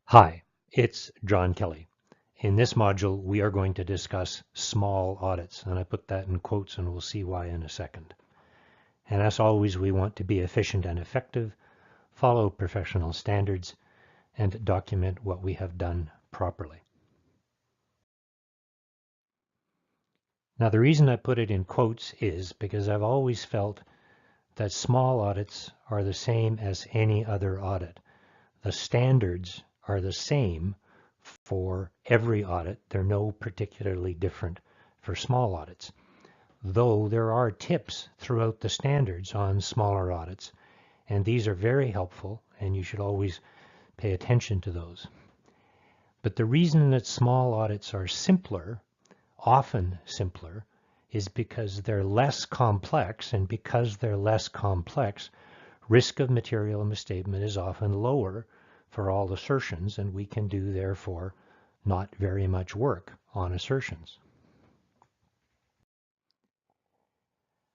Hi, it's John Kelly. In this module, we are going to discuss small audits, and I put that in quotes, and we'll see why in a second. And as always, we want to be efficient and effective, follow professional standards, and document what we have done properly. Now, the reason I put it in quotes is because I've always felt that small audits are the same as any other audit. The standards are the same for every audit. They're no particularly different for small audits, though there are tips throughout the standards on smaller audits, and these are very helpful, and you should always pay attention to those. But the reason that small audits are simpler, often simpler, is because they're less complex, and because they're less complex, risk of material misstatement is often lower for all assertions, and we can do, therefore, not very much work on assertions.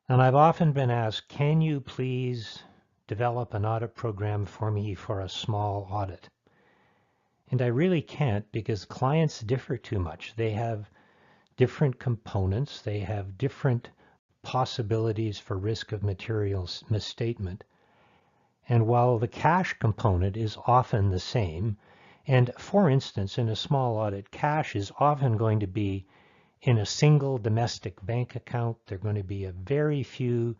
And I've often been asked, can you please develop an audit program for me for a small audit? And I really can't, because clients differ too much. They have different components. They have different possibilities for risk of material misstatement. And while the cash component is often the same, and for instance, in a small audit, cash is often going to be in a single domestic bank account. There are going to be a very few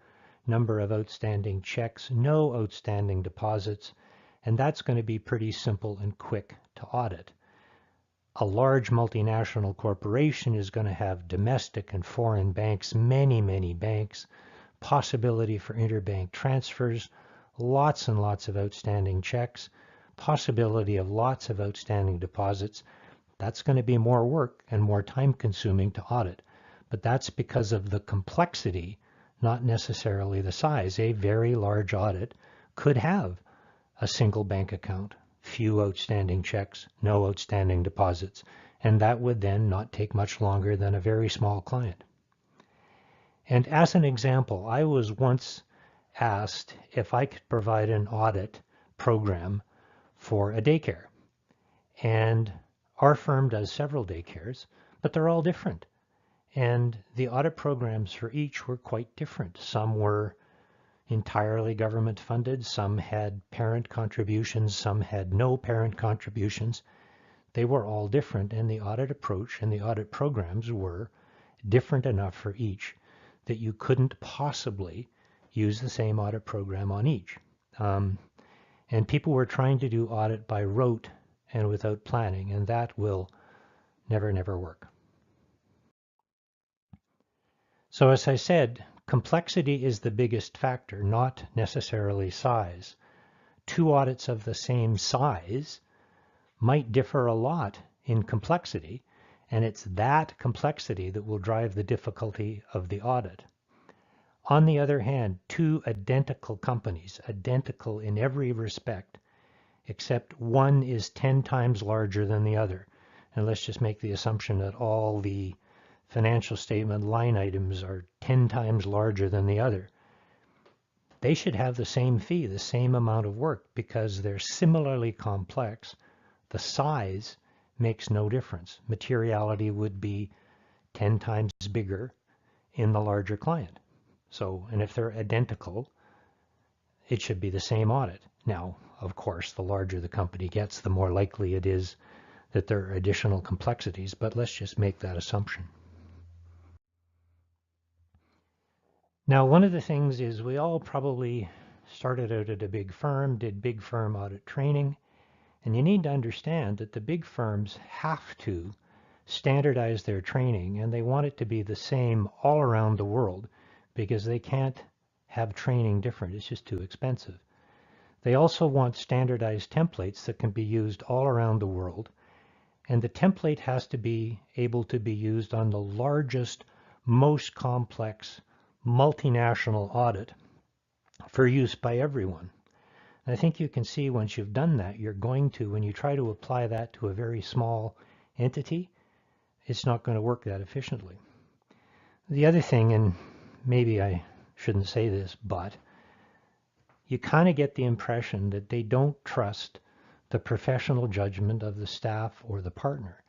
number of outstanding checks, no outstanding deposits, and that's going to be pretty simple and quick to audit. A large multinational corporation is going to have domestic and foreign banks, many banks, possibility for interbank transfers, lots and lots of outstanding checks, possibility of lots of outstanding deposits. That's going to be more work and more time consuming to audit. But that's because of the complexity, not necessarily the size. A very large audit could have a single bank account, few outstanding checks, no outstanding deposits, and that would then not take much longer than a very small client. And as an example, I was once asked if I could provide an audit program for a daycare. And our firm does several daycares, but they're all different. And the audit programs for each were quite different. Some were entirely government funded, some had parent contributions, some had no parent contributions. They were all different, and the audit approach and the audit programs were different enough for each that you couldn't possibly use the same audit program on each. And people were trying to do audit by rote and without planning, and that will never work. So as I said, complexity is the biggest factor, not necessarily size. Two audits of the same size might differ a lot in complexity, and it's that complexity that will drive the difficulty of the audit. On the other hand, two identical companies, identical in every respect, except one is 10 times larger than the other. And let's just make the assumption that all the financial statement line items are 10 times larger than the other. They should have the same fee, the same amount of work, because they're similarly complex. The size makes no difference. Materiality would be 10 times bigger in the larger client. So, and if they're identical, it should be the same audit. Now, of course, the larger the company gets, the more likely it is that there are additional complexities, but let's just make that assumption. Now, one of the things is we all probably started out at a big firm, did big firm audit training, and you need to understand that the big firms have to standardize their training, and they want it to be the same all around the world because they can't have training different. It's just too expensive. They also want standardized templates that can be used all around the world, and the template has to be able to be used on the largest, most complex multinational audit for use by everyone. And I think you can see once you've done that, you're going to, when you try to apply that to a very small entity, it's not going to work that efficiently. The other thing, and maybe I shouldn't say this, but you kind of get the impression that they don't trust the professional judgment of the staff or the partner.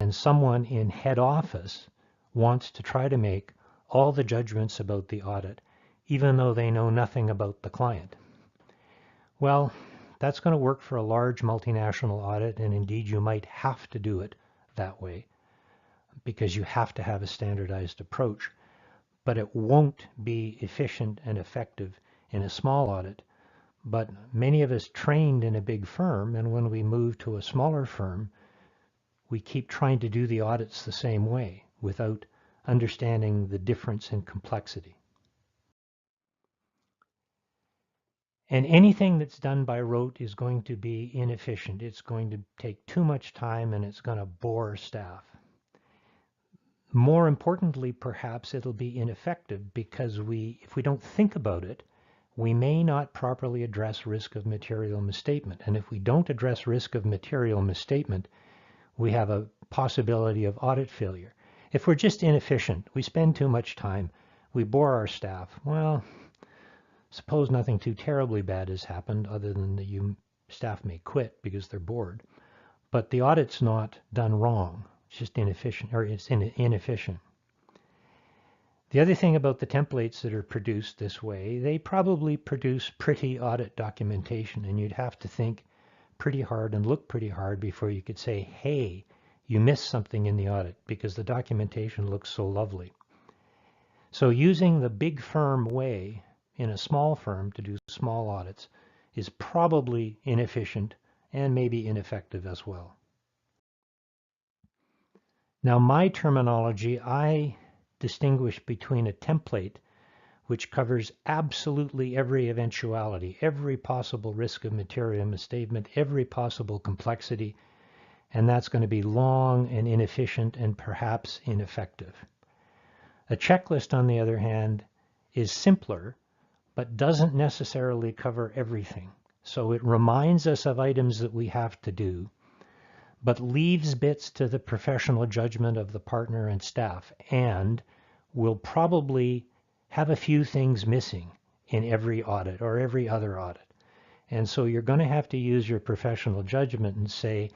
And someone in head office wants to try to make all the judgments about the audit, even though they know nothing about the client. Well, that's going to work for a large multinational audit, and indeed you might have to do it that way because you have to have a standardized approach. But it won't be efficient and effective in a small audit. But many of us trained in a big firm, and when we move to a smaller firm, we keep trying to do the audits the same way without understanding the difference in complexity. And anything that's done by rote is going to be inefficient. It's going to take too much time and it's going to bore staff. More importantly, perhaps it'll be ineffective because if we don't think about it, we may not properly address risk of material misstatement. And if we don't address risk of material misstatement, we have a possibility of audit failure. If we're just inefficient, we spend too much time, we bore our staff, well, suppose nothing too terribly bad has happened other than that staff may quit because they're bored. But the audit's not done wrong. It's just inefficient, or it's inefficient. The other thing about the templates that are produced this way, they probably produce pretty audit documentation, and you'd have to think pretty hard and look pretty hard before you could say, hey, you missed something in the audit because the documentation looks so lovely. So using the big firm way in a small firm to do small audits is probably inefficient and maybe ineffective as well. Now, my terminology, I distinguish between a template which covers absolutely every eventuality, every possible risk of material misstatement, every possible complexity, and that's going to be long and inefficient and perhaps ineffective. A checklist, on the other hand, is simpler, but doesn't necessarily cover everything. So it reminds us of items that we have to do, but leaves bits to the professional judgment of the partner and staff, and will probably have a few things missing in every audit or every other audit. And so you're going to have to use your professional judgment and say,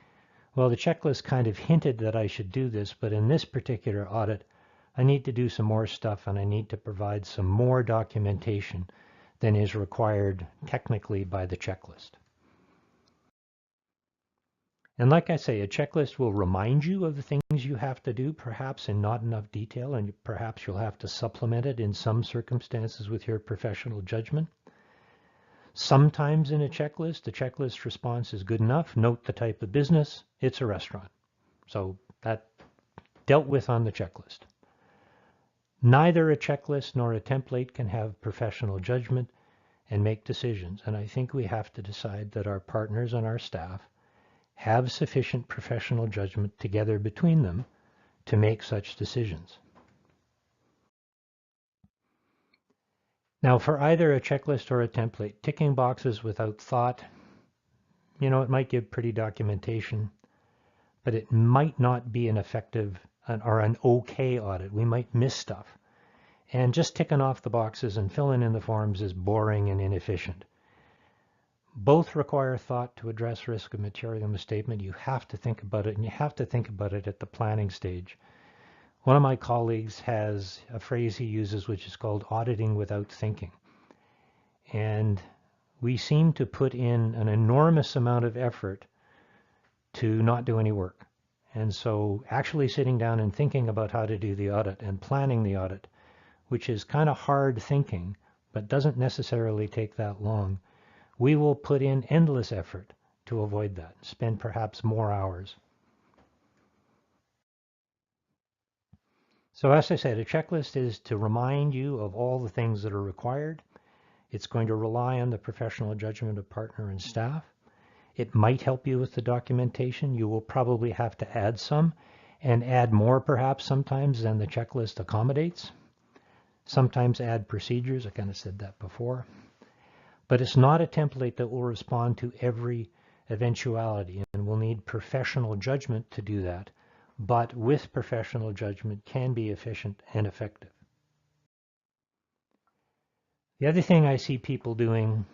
well, the checklist kind of hinted that I should do this, but in this particular audit, I need to do some more stuff and I need to provide some more documentation than is required technically by the checklist. And like I say, a checklist will remind you of the things you have to do, perhaps in not enough detail, and perhaps you'll have to supplement it in some circumstances with your professional judgment. Sometimes in a checklist, the checklist response is good enough. Note the type of business. It's a restaurant. So that dealt with on the checklist. Neither a checklist nor a template can have professional judgment and make decisions. And I think we have to decide that our partners and our staff have sufficient professional judgment together between them to make such decisions. Now, for either a checklist or a template, ticking boxes without thought, it might give pretty documentation, but it might not be an effective or an okay audit. We might miss stuff. And just ticking off the boxes and filling in the forms is boring and inefficient. Both require thought to address risk of material misstatement. You have to think about it, and you have to think about it at the planning stage. One of my colleagues has a phrase he uses which is called auditing without thinking. And we seem to put in an enormous amount of effort to not do any work. And so actually sitting down and thinking about how to do the audit and planning the audit, which is kind of hard thinking, but doesn't necessarily take that long, we will put in endless effort to avoid that, spend perhaps more hours. So as I said, a checklist is to remind you of all the things that are required. It's going to rely on the professional judgment of partner and staff. It might help you with the documentation. You will probably have to add some, and add more perhaps sometimes than the checklist accommodates. Sometimes add procedures. I kind of said that before. But it's not a template that will respond to every eventuality, and we'll need professional judgment to do that. But with professional judgment can be efficient and effective. The other thing I see people doing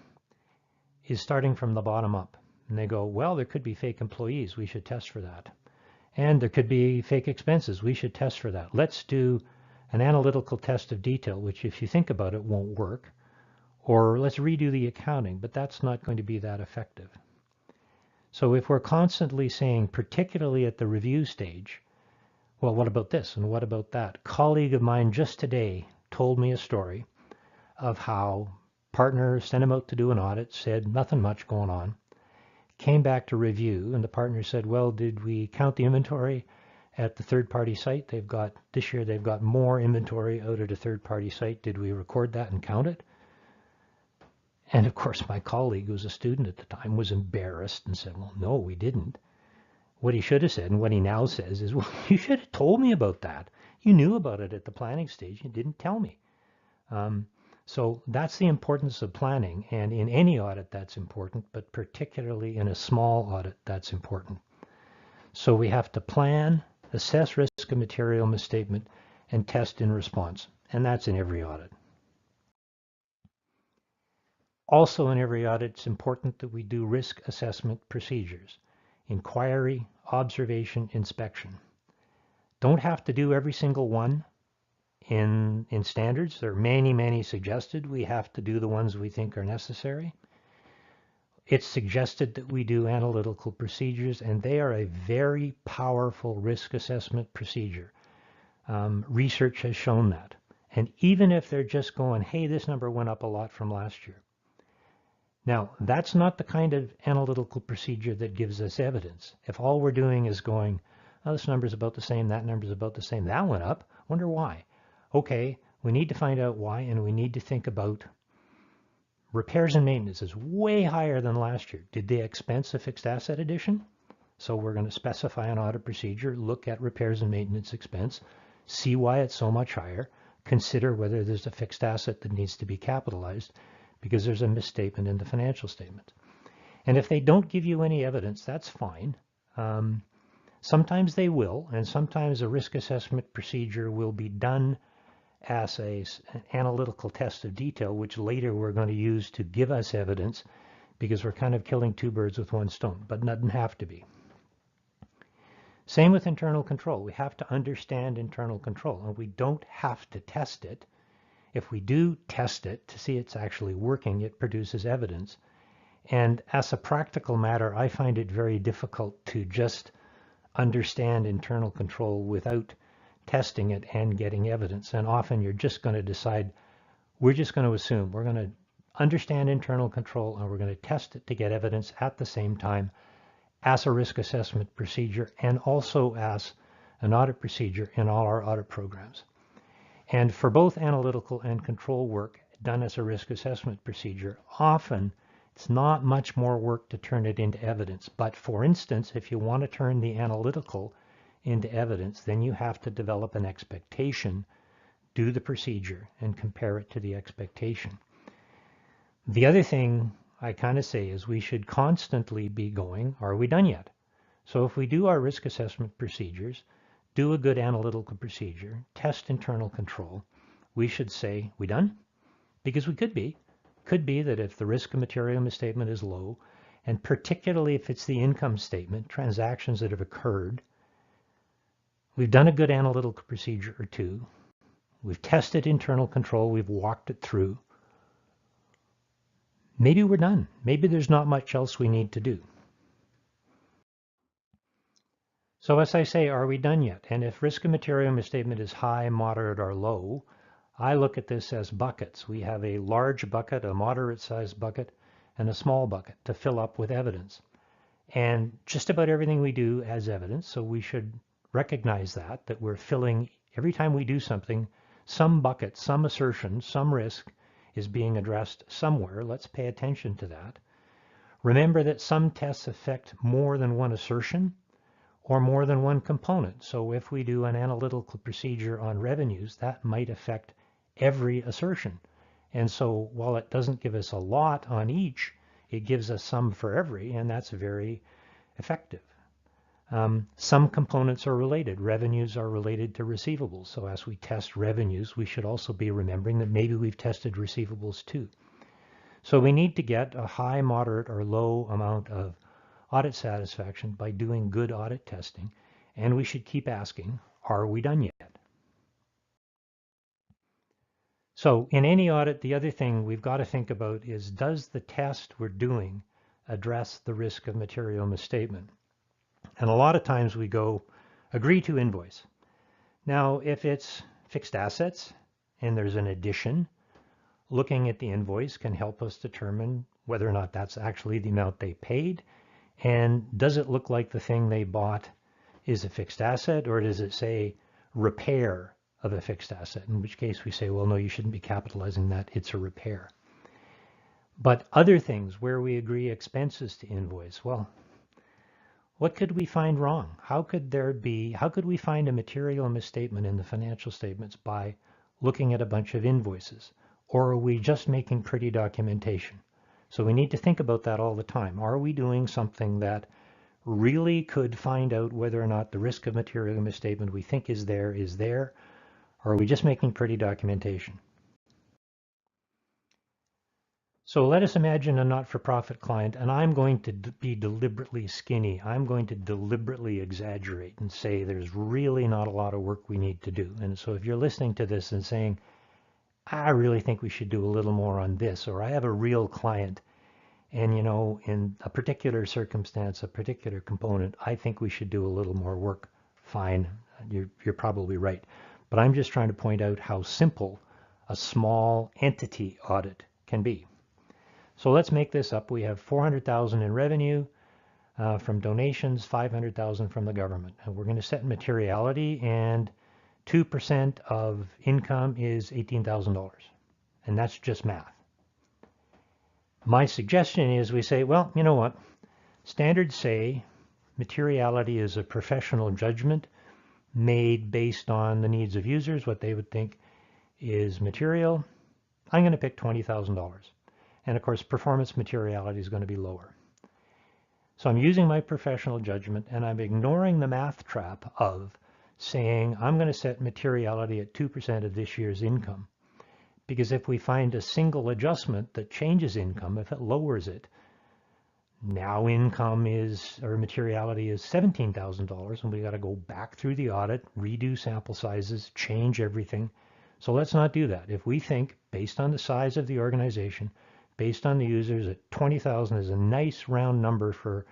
is starting from the bottom up. And they go, well, there could be fake employees. We should test for that. And there could be fake expenses. We should test for that. Let's do an analytical test of detail, which if you think about it, won't work. Or let's redo the accounting, but that's not going to be that effective. So if we're constantly saying, particularly at the review stage, well, what about this and what about that? A colleague of mine just today told me a story of how partner sent him out to do an audit, said nothing much going on, came back to review, and the partner said, well, did we count the inventory at the third-party site? This year they've got more inventory out at a third-party site. Did we record that and count it? And of course, my colleague, who was a student at the time, was embarrassed and said, well, no, we didn't. What he should have said, and what he now says, is, well, you should have told me about that. You knew about it at the planning stage. You didn't tell me. So that's the importance of planning. And in any audit, that's important, but particularly in a small audit, that's important. So we have to plan, assess risk of material misstatement, and test in response. And that's in every audit. Also in every audit, it's important that we do risk assessment procedures. Inquiry, observation, inspection. Don't have to do every single one in standards. There are many, many suggested. We have to do the ones we think are necessary. It's suggested that we do analytical procedures, and they are a very powerful risk assessment procedure. Research has shown that. And even if they're just going, hey, this number went up a lot from last year. Now, that's not the kind of analytical procedure that gives us evidence. If all we're doing is going, oh, this number's about the same, that number's about the same, that went up, wonder why. Okay, we need to find out why, and we need to think about repairs and maintenance is way higher than last year. Did they expense a fixed asset addition? So we're going to specify an audit procedure, look at repairs and maintenance expense, see why it's so much higher, consider whether there's a fixed asset that needs to be capitalized, because there's a misstatement in the financial statement. And if they don't give you any evidence, that's fine. Sometimes they will, and sometimes a risk assessment procedure will be done as an analytical test of detail, which later we're going to use to give us evidence, because we're kind of killing two birds with one stone, but doesn't have to be. Same with internal control. We have to understand internal control, and we don't have to test it. If we do test it to see it's actually working, it produces evidence. And as a practical matter, I find it very difficult to just understand internal control without testing it and getting evidence. And often you're just going to decide, we're just going to assume, we're going to understand internal control and we're going to test it to get evidence at the same time as a risk assessment procedure and also as an audit procedure in all our audit programs. And for both analytical and control work done as a risk assessment procedure, often it's not much more work to turn it into evidence. But for instance, if you want to turn the analytical into evidence, then you have to develop an expectation, do the procedure, and compare it to the expectation. The other thing I kind of say is we should constantly be going, are we done yet? So if we do our risk assessment procedures, do a good analytical procedure, test internal control, we should say, we done? Because we could be. Could be that if the risk of material misstatement is low, and particularly if it's the income statement, transactions that have occurred, we've done a good analytical procedure or two, we've tested internal control, we've walked it through, maybe we're done. Maybe there's not much else we need to do. So as I say, are we done yet? And if risk of material misstatement is high, moderate, or low, I look at this as buckets. We have a large bucket, a moderate-sized bucket, and a small bucket to fill up with evidence. And just about everything we do has evidence, so we should recognize that we're filling, every time we do something, some bucket, some assertion, some risk is being addressed somewhere. Let's pay attention to that. Remember that some tests affect more than one assertion or more than one component. So if we do an analytical procedure on revenues, that might affect every assertion. And so while it doesn't give us a lot on each, it gives us some for every, and that's very effective. Some components are related. Revenues are related to receivables. So as we test revenues, we should also be remembering that maybe we've tested receivables too. So we need to get a high, moderate, or low amount of audit satisfaction by doing good audit testing, and we should keep asking, are we done yet? So in any audit, the other thing we've got to think about is, does the test we're doing address the risk of material misstatement? And a lot of times we go, agree to invoice. Now, if it's fixed assets and there's an addition, looking at the invoice can help us determine whether or not that's actually the amount they paid. And does it look like the thing they bought is a fixed asset, or does it say repair of a fixed asset? In which case we say, well, no, you shouldn't be capitalizing that. It's a repair. But other things where we agree expenses to invoice, well, what could we find wrong? How could we find a material misstatement in the financial statements by looking at a bunch of invoices? Or are we just making pretty documentation? So we need to think about that all the time. Are we doing something that really could find out whether or not the risk of material misstatement we think is there, or are we just making pretty documentation? So let us imagine a not-for-profit client, and I'm going to be deliberately skinny. I'm going to deliberately exaggerate and say there's really not a lot of work we need to do. And so if you're listening to this and saying, I really think we should do a little more on this, or I have a real client, and in a particular circumstance, a particular component, I think we should do a little more work, fine, you're probably right. But I'm just trying to point out how simple a small entity audit can be. So let's make this up. We have $400,000 in revenue from donations, $500,000 from the government. And we're going to set materiality, and 2% of income is $18,000. And that's just math. My suggestion is we say, well, you know what? Standards say materiality is a professional judgment made based on the needs of users, what they would think is material. I'm going to pick $20,000. And of course, performance materiality is going to be lower. So I'm using my professional judgment, and I'm ignoring the math trap of saying I'm going to set materiality at 2% of this year's income. Because if we find a single adjustment that changes income, if it lowers it, now income is, or materiality is $17,000, and we got to go back through the audit, redo sample sizes, change everything. So let's not do that. If we think, based on the size of the organization, based on the users, that 20,000 is a nice round number for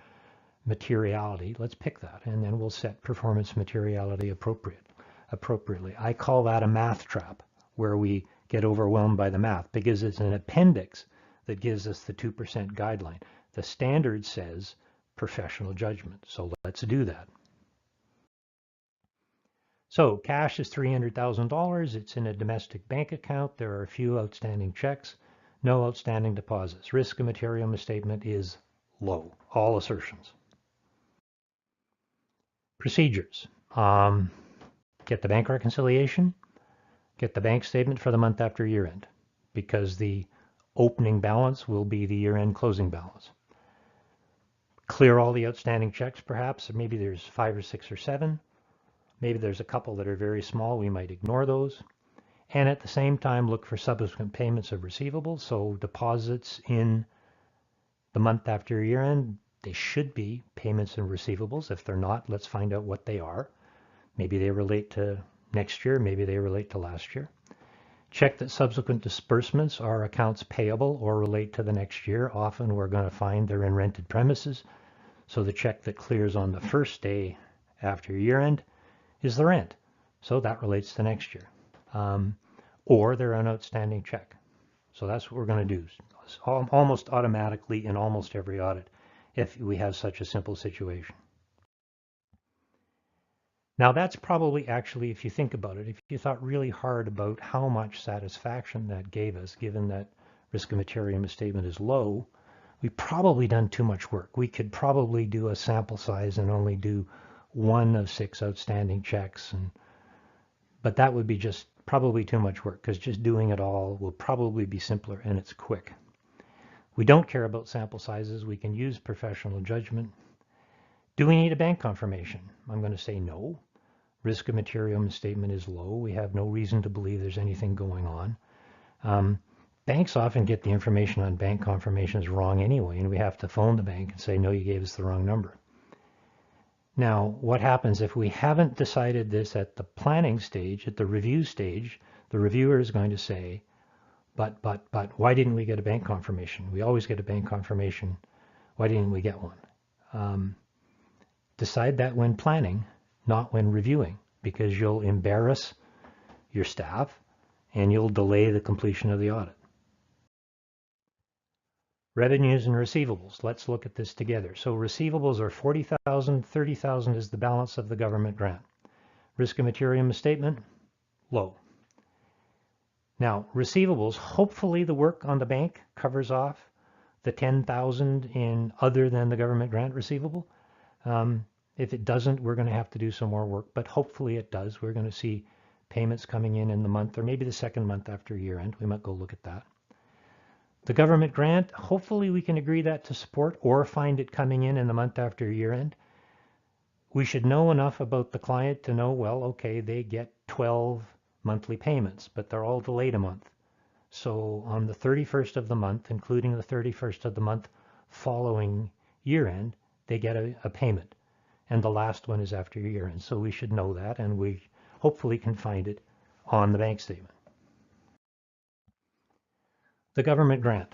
materiality, let's pick that, and then we'll set performance materiality appropriately. I call that a math trap, where we get overwhelmed by the math, because it's an appendix that gives us the 2% guideline. The standard says professional judgment, so let's do that. So cash is $300,000. It's in a domestic bank account. There are a few outstanding checks, no outstanding deposits. Risk of material misstatement is low. All assertions. Procedures. Get the bank reconciliation. Get the bank statement for the month after year end, because the opening balance will be the year-end closing balance. Clear all the outstanding checks, perhaps. Maybe there's 5 or 6 or 7. Maybe there's a couple that are very small. We might ignore those. And at the same time, look for subsequent payments of receivables. So deposits in the month after year end, they should be payments and receivables. If they're not, let's find out what they are. Maybe they relate to next year, maybe they relate to last year. Check that subsequent disbursements are accounts payable or relate to the next year. Often we're going to find they're in rented premises. So the check that clears on the first day after year end is the rent. So that relates to next year. Or they're an outstanding check. So that's what we're going to do. It's almost automatically in almost every audit if we have such a simple situation. Now that's probably actually, if you think about it, if you thought really hard about how much satisfaction that gave us, given that risk of material misstatement is low, we've probably done too much work. We could probably do a sample size and only do 1 of 6 outstanding checks, but that would be just probably too much work, because just doing it all will probably be simpler and it's quick. We don't care about sample sizes. We can use professional judgment. Do we need a bank confirmation? I'm going to say no. Risk of material misstatement is low. We have no reason to believe there's anything going on. banks often get the information on bank confirmations wrong anyway, and we have to phone the bank and say, no, you gave us the wrong number. Now, what happens if we haven't decided this at the planning stage, at the review stage? The reviewer is going to say, but, why didn't we get a bank confirmation? We always get a bank confirmation. Why didn't we get one? Decide that when planning, not when reviewing, because you'll embarrass your staff and you'll delay the completion of the audit. Revenues and receivables. Let's look at this together. So receivables are $40,000, $30,000 is the balance of the government grant. Risk and material misstatement, low. Now, receivables, hopefully the work on the bank covers off the $10,000 in other than the government grant receivable. If it doesn't, we're going to have to do some more work, but hopefully it does. We're going to see payments coming in the month or maybe the second month after year end. We might go look at that. The government grant, hopefully we can agree that to support or find it coming in the month after year end. We should know enough about the client to know, well, okay, they get 12 monthly payments, but they're all delayed a month. So on the 31st of the month, including the 31st of the month following year end, they get a payment. And the last one is after year end. So we should know that, and we hopefully can find it on the bank statement. The government grant.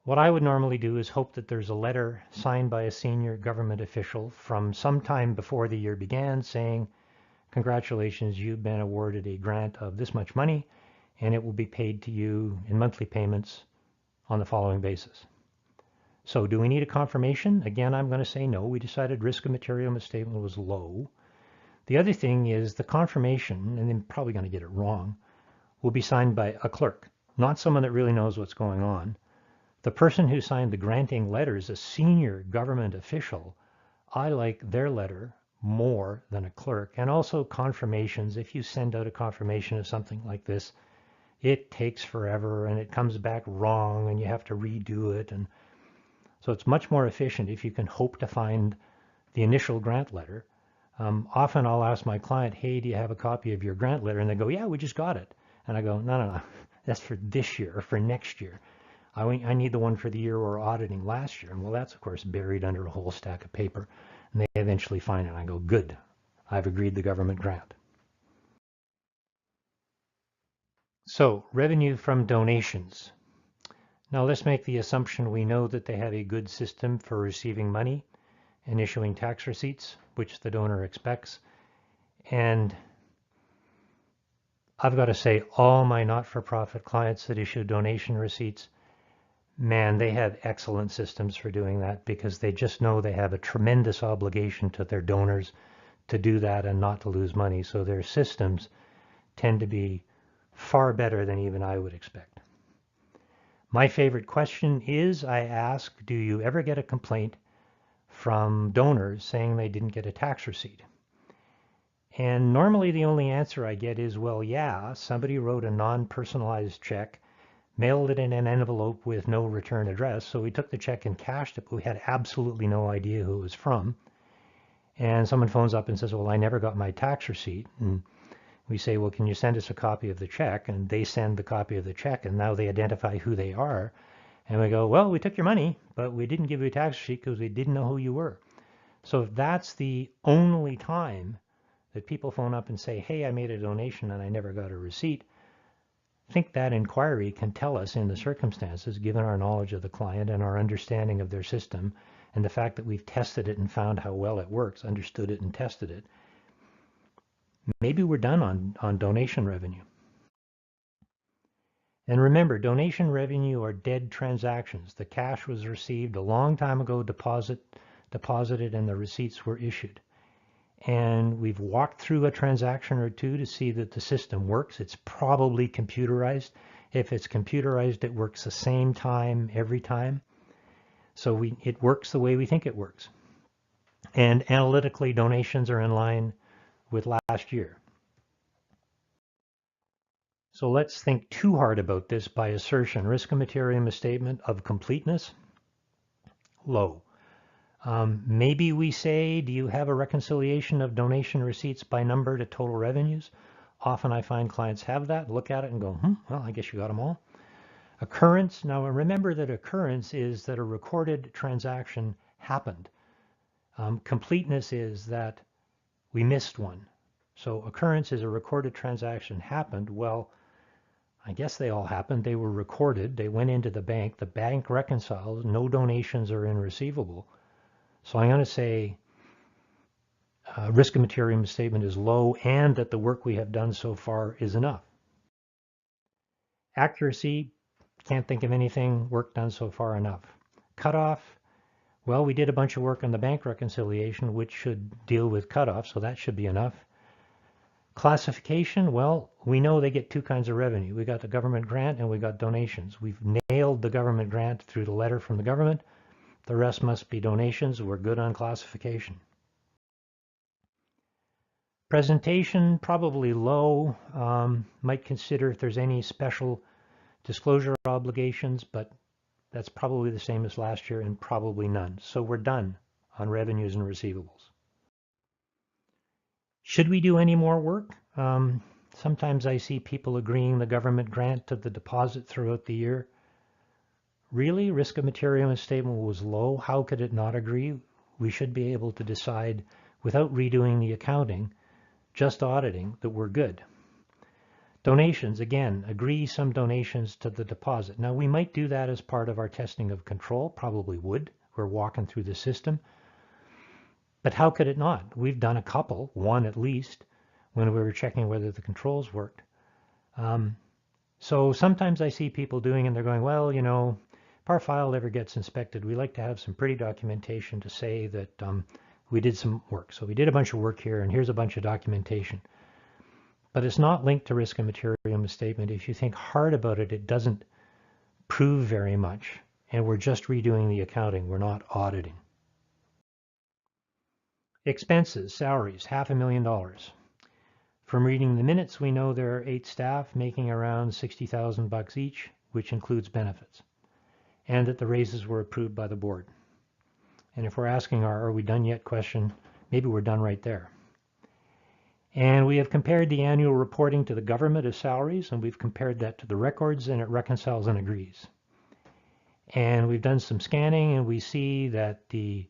What I would normally do is hope that there's a letter signed by a senior government official from sometime before the year began saying, congratulations, you've been awarded a grant of this much money, and it will be paid to you in monthly payments on the following basis. So do we need a confirmation? Again, I'm going to say no. We decided risk of material misstatement was low. The other thing is the confirmation, and I'm probably going to get it wrong, will be signed by a clerk, not someone that really knows what's going on. The person who signed the granting letter is a senior government official. I like their letter more than a clerk. And also confirmations. If you send out a confirmation of something like this, it takes forever and it comes back wrong and you have to redo it. And so it's much more efficient if you can hope to find the initial grant letter. Often I'll ask my client, hey, do you have a copy of your grant letter? And they go, yeah, we just got it. And I go, no, that's for this year or for next year. I need the one for the year we're auditing last year. And well, that's of course buried under a whole stack of paper. And they eventually find it. And I go, good, I've agreed the government grant. So revenue from donations. Now let's make the assumption we know that they have a good system for receiving money and issuing tax receipts, which the donor expects. And I've got to say, all my not-for-profit clients that issue donation receipts, man, they have excellent systems for doing that because they just know they have a tremendous obligation to their donors to do that and not to lose money. So their systems tend to be far better than even I would expect. My favorite question is, I ask, do you ever get a complaint from donors saying they didn't get a tax receipt? And normally the only answer I get is, well, yeah, somebody wrote a non-personalized check, mailed it in an envelope with no return address. So we took the check and cashed it, but we had absolutely no idea who it was from. And someone phones up and says, well, I never got my tax receipt. And we say, well, can you send us a copy of the check? And they send the copy of the check, and now they identify who they are. And we go, well, we took your money, but we didn't give you a tax receipt because we didn't know who you were. So if that's the only time that people phone up and say, hey, I made a donation and I never got a receipt, I think that inquiry can tell us in the circumstances, given our knowledge of the client and our understanding of their system, and the fact that we've tested it and found how well it works, understood it and tested it, maybe we're done on donation revenue. And remember, donation revenue are dead transactions. The cash was received a long time ago, deposited, and the receipts were issued. And we've walked through a transaction or two to see that the system works. It's probably computerized. If it's computerized, it works the same time every time. So it works the way we think it works. And analytically, donations are in line with last year. So let's think too hard about this by assertion. Risk and material misstatement of completeness, low. Maybe we say, do you have a reconciliation of donation receipts by number to total revenues? Often I find clients have that, look at it and go, well, I guess you got them all. Occurrence, now remember that occurrence is that a recorded transaction happened. Completeness is that we missed one. So occurrence is a recorded transaction happened. Well, I guess they all happened. They were recorded. They went into the bank reconciled, no donations are in receivable. So I'm going to say risk of material misstatement is low and that the work we have done so far is enough. Accuracy, can't think of anything, work done so far enough. Cutoff, well, we did a bunch of work on the bank reconciliation, which should deal with cutoff, so that should be enough. Classification, well, we know they get two kinds of revenue. We got the government grant and we got donations. We've nailed the government grant through the letter from the government. The rest must be donations. We're good on classification. Presentation, probably low. Might consider if there's any special disclosure obligations, but that's probably the same as last year and probably none. So we're done on revenues and receivables. Should we do any more work? Sometimes I see people agreeing the government grant to the deposit throughout the year. Really, risk of material misstatement was low. How could it not agree? We should be able to decide without redoing the accounting, just auditing, that we're good. Donations, again, agree some donations to the deposit. Now, we might do that as part of our testing of control, probably would. We're walking through the system. But how could it not? We've done a couple, one at least, when we were checking whether the controls worked. So sometimes I see people doing and they're going, well, you know, if our file ever gets inspected, we like to have some pretty documentation to say that we did some work. So we did a bunch of work here and here's a bunch of documentation. But it's not linked to risk and material misstatement. If you think hard about it, it doesn't prove very much. And we're just redoing the accounting. We're not auditing. Expenses, salaries, $500,000. From reading the minutes, we know there are 8 staff making around $60,000 each, which includes benefits, and that the raises were approved by the board. And if we're asking our "are we done yet" question, maybe we're done right there. And we have compared the annual reporting to the government of salaries, and we've compared that to the records, and it reconciles and agrees. And we've done some scanning, and we see that the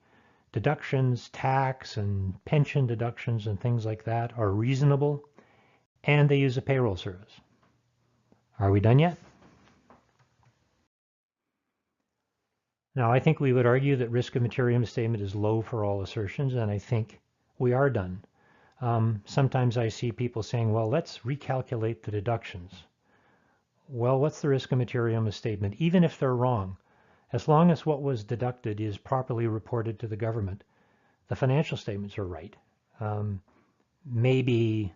deductions, tax and pension deductions and things like that are reasonable, and they use a payroll service. Are we done yet? Now, I think we would argue that risk of material misstatement is low for all assertions, and I think we are done. Sometimes I see people saying, well, let's recalculate the deductions. Well, what's the risk of material misstatement? Even if they're wrong, as long as what was deducted is properly reported to the government, the financial statements are right. Maybe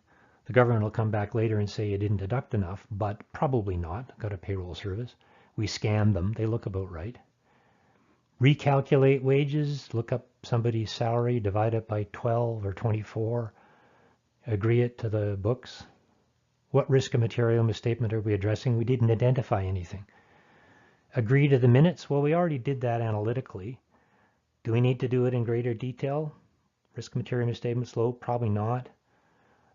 the government will come back later and say you didn't deduct enough, but probably not. Got a payroll service. We scanned them. They look about right. Recalculate wages, look up somebody's salary, divide it by 12 or 24, agree it to the books. What risk of material misstatement are we addressing? We didn't identify anything. Agree to the minutes? Well, we already did that analytically. Do we need to do it in greater detail? Risk of material misstatements low? Probably not.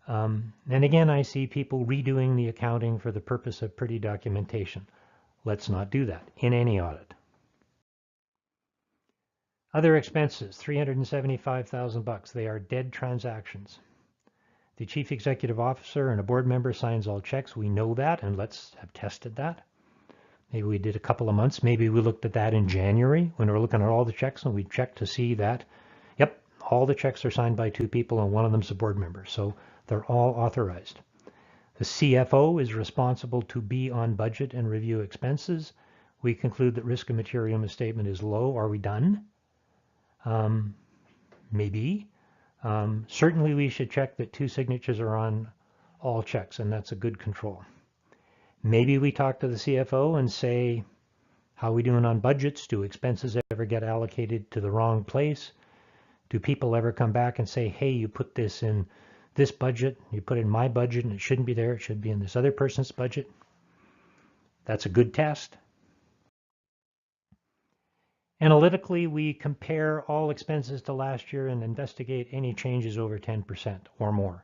And again, I see people redoing the accounting for the purpose of pretty documentation. Let's not do that in any audit. Other expenses, $375,000. They are dead transactions. The chief executive officer and a board member signs all checks. We know that, and let's have tested that. Maybe we did a couple of months. Maybe we looked at that in January when we were looking at all the checks, and we checked to see that, yep, all the checks are signed by 2 people, and one of them's a board member. So they're all authorized. The CFO is responsible to be on budget and review expenses. We conclude that risk of material misstatement is low. Are we done? Maybe. Certainly we should check that 2 signatures are on all checks, and that's a good control. Maybe we talk to the CFO and say, how are we doing on budgets? Do expenses ever get allocated to the wrong place? Do people ever come back and say, hey, you put this in this budget, you put it in my budget, and it shouldn't be there, it should be in this other person's budget? That's a good test. Analytically, we compare all expenses to last year and investigate any changes over 10% or more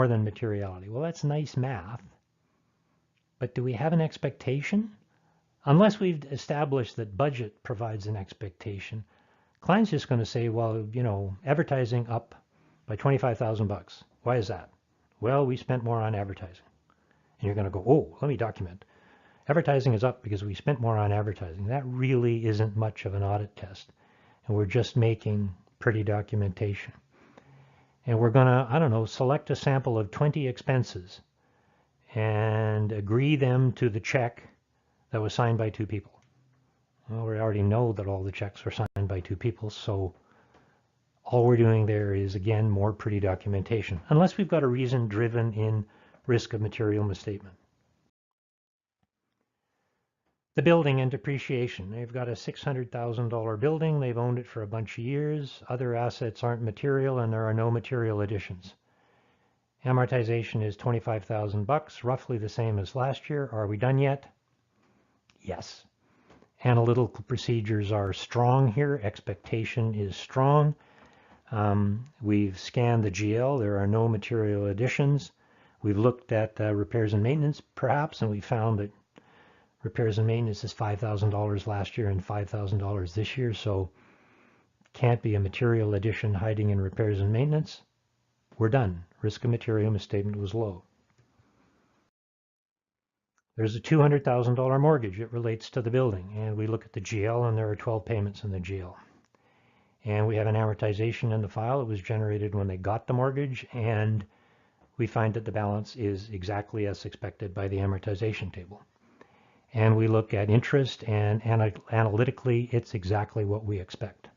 than materiality. Well, that's nice math. But do we have an expectation? Unless we've established that budget provides an expectation, client's just going to say, well, advertising up by 25,000 bucks. Why is that? Well, we spent more on advertising. And you're going to go, oh, let me document. Advertising is up because we spent more on advertising. That really isn't much of an audit test. And we're just making pretty documentation. And we're going to, I don't know, select a sample of 20 expenses and agree them to the check that was signed by two people. Well, we already know that all the checks were signed by two people, so all we're doing there is, again, more pretty documentation, unless we've got a reason driven in risk of material misstatement. The building and depreciation. They've got a $600,000 building. They've owned it for a bunch of years. Other assets aren't material, and there are no material additions. Amortization is 25,000 bucks, roughly the same as last year. Are we done yet? Yes. Analytical procedures are strong here. Expectation is strong. We've scanned the GL. There are no material additions. We've looked at repairs and maintenance, perhaps, and we found that repairs and maintenance is $5,000 last year and $5,000 this year, so can't be a material addition hiding in repairs and maintenance. We're done. Risk of material misstatement was low. There's a $200,000 mortgage. It relates to the building, and we look at the GL, and there are 12 payments in the GL. And we have an amortization in the file. It was generated when they got the mortgage, and we find that the balance is exactly as expected by the amortization table. And we look at interest, and analytically, it's exactly what we expect.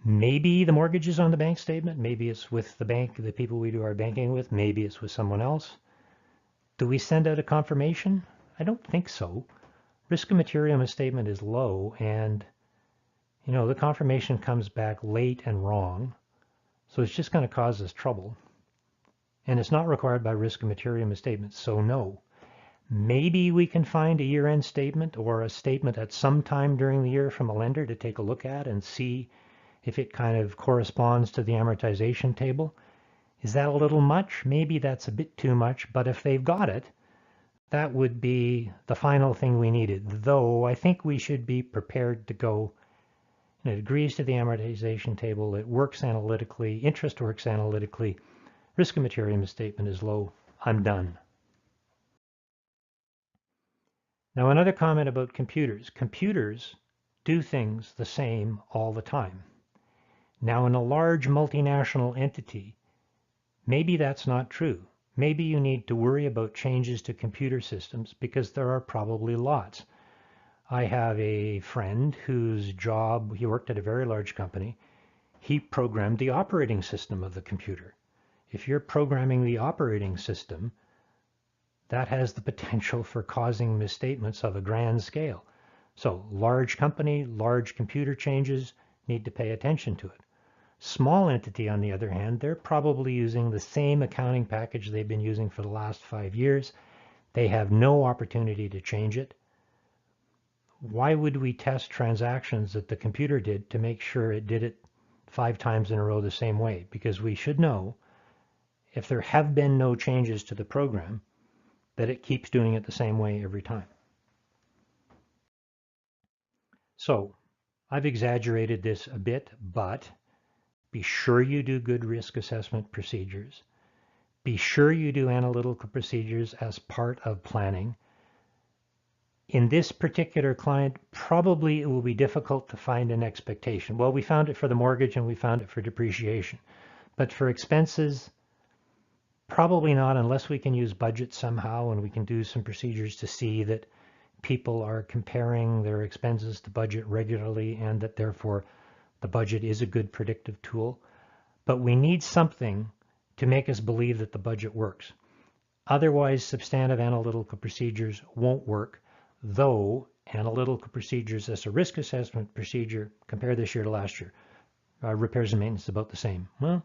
Maybe the mortgage is on the bank statement. Maybe it's with the bank, the people we do our banking with. Maybe it's with someone else. Do we send out a confirmation? I don't think so. Risk of material misstatement is low, and the confirmation comes back late and wrong, so it's just going to cause us trouble. And it's not required by risk of material misstatement, so no. Maybe we can find a year-end statement or a statement at some time during the year from a lender to take a look at and see if it kind of corresponds to the amortization table. Is that a little much? Maybe that's a bit too much, but if they've got it, that would be the final thing we needed. Though I think we should be prepared to go, it agrees to the amortization table, it works analytically, interest works analytically, risk of material misstatement is low, I'm done. Now another comment about computers. Computers do things the same all the time. Now in a large multinational entity, maybe that's not true. Maybe you need to worry about changes to computer systems because there are probably lots. I have a friend whose job, he worked at a very large company. He programmed the operating system of the computer. If you're programming the operating system, that has the potential for causing misstatements of a grand scale. So large company, large computer changes, need to pay attention to it. Small entity, on the other hand, they're probably using the same accounting package they've been using for the last 5 years. They have no opportunity to change it. Why would we test transactions that the computer did to make sure it did it 5 times in a row the same way? Because we should know, if there have been no changes to the program, that it keeps doing it the same way every time. So I've exaggerated this a bit, but be sure you do good risk assessment procedures. Be sure you do analytical procedures as part of planning. In this particular client, probably it will be difficult to find an expectation. Well, we found it for the mortgage and we found it for depreciation. But for expenses, probably not, unless we can use budget somehow and we can do some procedures to see that people are comparing their expenses to budget regularly and that therefore the budget is a good predictive tool. But we need something to make us believe that the budget works. Otherwise, substantive analytical procedures won't work, though analytical procedures as a risk assessment procedure, compare this year to last year. Repairs and maintenance is about the same. Well,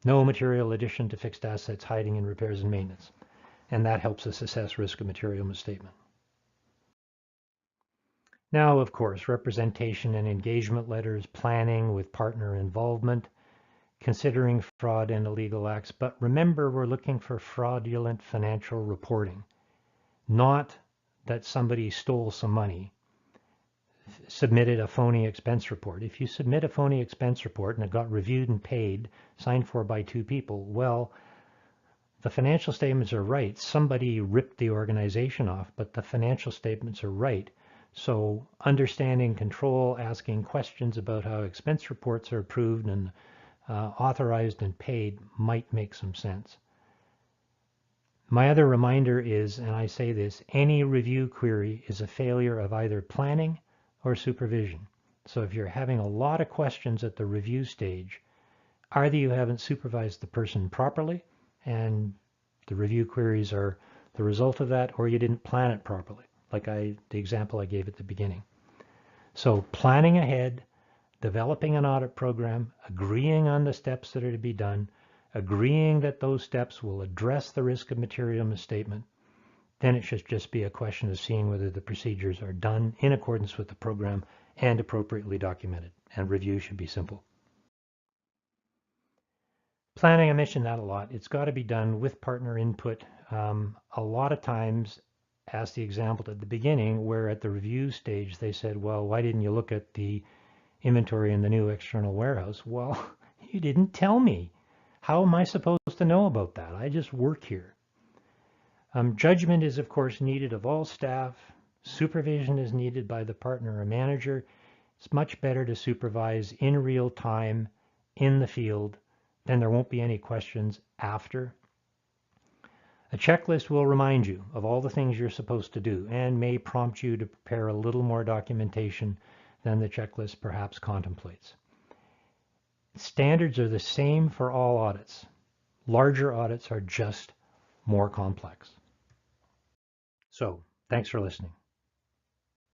no material addition to fixed assets hiding in repairs and maintenance. And that helps us assess risk of material misstatement. Now, of course, representation and engagement letters, planning with partner involvement, considering fraud and illegal acts. But remember, we're looking for fraudulent financial reporting. not that somebody stole some money, submitted a phony expense report. If you submit a phony expense report and it got reviewed and paid, signed for by two people, well, the financial statements are right. Somebody ripped the organization off, but the financial statements are right. So understanding control, asking questions about how expense reports are approved and authorized and paid might make some sense. My other reminder is, and I say this, any review query is a failure of either planning or supervision. So if you're having a lot of questions at the review stage, either you haven't supervised the person properly and the review queries are the result of that, or you didn't plan it properly, like the example I gave at the beginning. So planning ahead, developing an audit program, agreeing on the steps that are to be done, agreeing that those steps will address the risk of material misstatement, then it should just be a question of seeing whether the procedures are done in accordance with the program and appropriately documented, and review should be simple. Planning, I mentioned that a lot. It's got to be done with partner input. A lot of times, as the example at the beginning, where at the review stage they said, well, why didn't you look at the inventory in the new external warehouse? Well, you didn't tell me. How am I supposed to know about that? I just work here. Judgment is, of course, needed of all staff. Supervision is needed by the partner or manager. It's much better to supervise in real time in the field. Then there won't be any questions after. A checklist will remind you of all the things you're supposed to do and may prompt you to prepare a little more documentation than the checklist perhaps contemplates. Standards are the same for all audits. Larger audits are just more complex. So, thanks for listening.